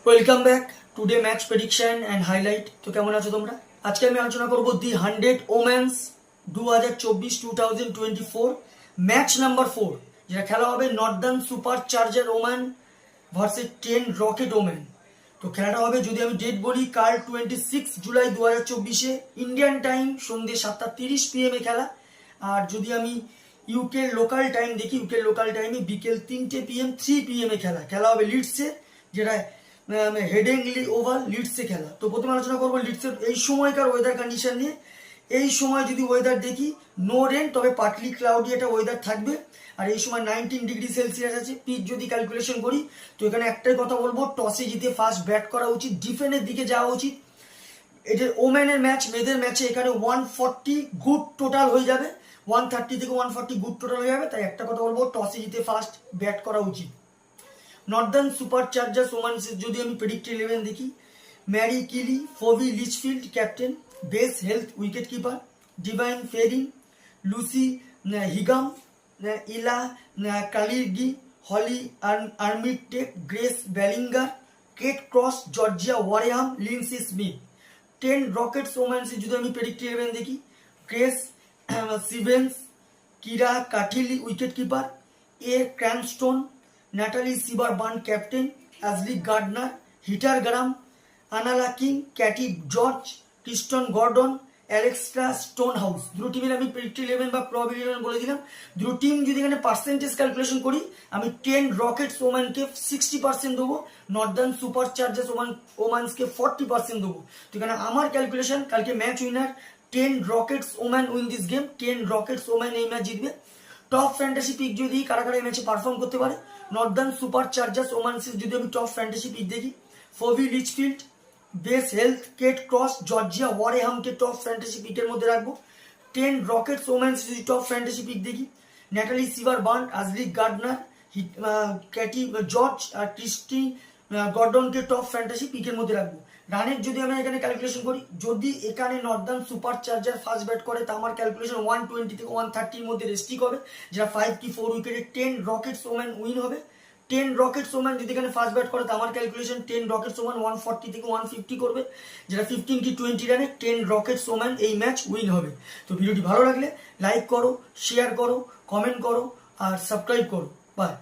Welcome back today match prediction and highlight. তো কেমন আছো তোমরা? আজকে আমি আলোচনা করবো দি 100 ওমেন্স 2024 ম্যাচ নাম্বার 4, যেটা খেলা হবে Northern super charger woman versus 10 rocket woman. তো খেলাটা হবে, যদি আমি ডেট বলি, কাল 26 জুলাই 2024 ইন্ডিয়ান টাইম সন্ধ্যে 7:30 PM এ খেলা। আর যদি আমি ইউকে লোকাল টাইম দেখি, ইউকে লোকাল টাইমে বিকেল 3টে PM 3 PM এ খেলা হবে লিডসে, যেটা হেডিংলি ওভাল লিডসে খেলা। তো প্রথমে আলোচনা করবো লিডসের এই সময়কার ওয়েদার কন্ডিশন নিয়ে। এই সময় যদি ওয়েদার দেখি, নো রেন, তবে পার্টলি ক্লাউডি একটা ওয়েদার থাকবে। আর এই সময় 19 ডিগ্রি সেলসিয়াস আছে। পিচ যদি ক্যালকুলেশন করি, তো এখানে একটাই কথা বলবো, টসে জিতে ফার্স্ট ব্যাট করা উচিত, ডিফেন্সের দিকে যাওয়া উচিত। এটা ওমেনের ম্যাচ, মেয়েদের ম্যাচে এখানে 140 গুড টোটাল হয়ে যাবে, 130 থেকে 140 গুড টোটাল হয়ে যাবে। তাই একটা কথা বলবো, টসে জিতে ফার্স্ট ব্যাট করা উচিত। নর্দার্ন সুপার চার্জার্স ওমেন্সের যদি আমি প্রেডিক্ট 11 দেখি, Mary Kelly, Phoebe Litchfield captain, Bess Heath wicket keeper, Devine ফেরিং, লুসি হিগাম, ইলা কালিরগি, Holly Armitage, Grace Ballinger, Kate Cross, Georgia Wareham, Linsey Smith. 10 Rockets ওমেন্সের যদি আমি প্রেডিক্ট 11 দেখি, Grace Stevens, Kira Chathli wicket keeper, A Cranstone, Natalie Sciver Brunt captain, Ashleigh Gardner, Heather Graham, আনালা King, Katie George, Kirstie Gordon, Alexa Stonehouse. দুটো টিমের আমি predict 11 বা probability 11 বলে দিলাম। দুটো টিম যদি এখানে পার্সেন্টেজ ক্যালকুলেশন করি, আমি 10 রকেটস ওম্যানকে 60% দেবো, নর্দার্ন সুপার চার্জার্স ওম্যান্সকে 40% দেবো। তো এখানে আমার ক্যালকুলেশন, কালকে match winner 10 Rockets woman win this game, 10 Rockets woman এই ম্যাচ জিতবে। টপ ফ্যান্টাসি পিক যদি কারা কারা এই ম্যাচে পারফর্ম করতে পারে, নর্দার্ন সুপার চার্জার্স ওমানসের যদি আমি টপ ফ্যান্টাসি পিক দেখি, Phoebe Litchfield, Bess Heath, Kate Cross, Georgia ওয়ারেহামকে টপ ফ্যান্টাসি পিকের মধ্যে রাখবো। 10 রকেটস ওমেন্স যদি টপ ফ্যান্টাসি পিক দেখি, Natalie Sciver Brunt, Ashleigh Gardner, Katie George আর ক্রিস্টি গর্ডনকে টপ ফ্যান্টাসি পিকের মধ্যে রাখবো। রানের যদি আমরা এখানে ক্যালকুলেশন করি, যদি এখানে Northern super charger first bat করে, তা আমার ক্যালকুলেশন 120 থেকে 130 মধ্যে রেস্ট্রিক হবে, যেটা 5 কি 4 উইকেটে 10 রকেটস ওম্যান উইন হবে। 10 রকেটস ওম্যান যদি এখানে ফার্স্ট ব্যাট করে, তো আমার ক্যালকুলেশন 10 রকেটস ওম্যান 140 থেকে 150 করবে, যেটা 15 কি 20 রানে 10 রকেটস ওম্যান এই ম্যাচ উইন হবে। তো ভিডিওটি ভালো লাগলে লাইক করো, শেয়ার করো, কমেন্ট করো আর সাবস্ক্রাইব করো। বাই।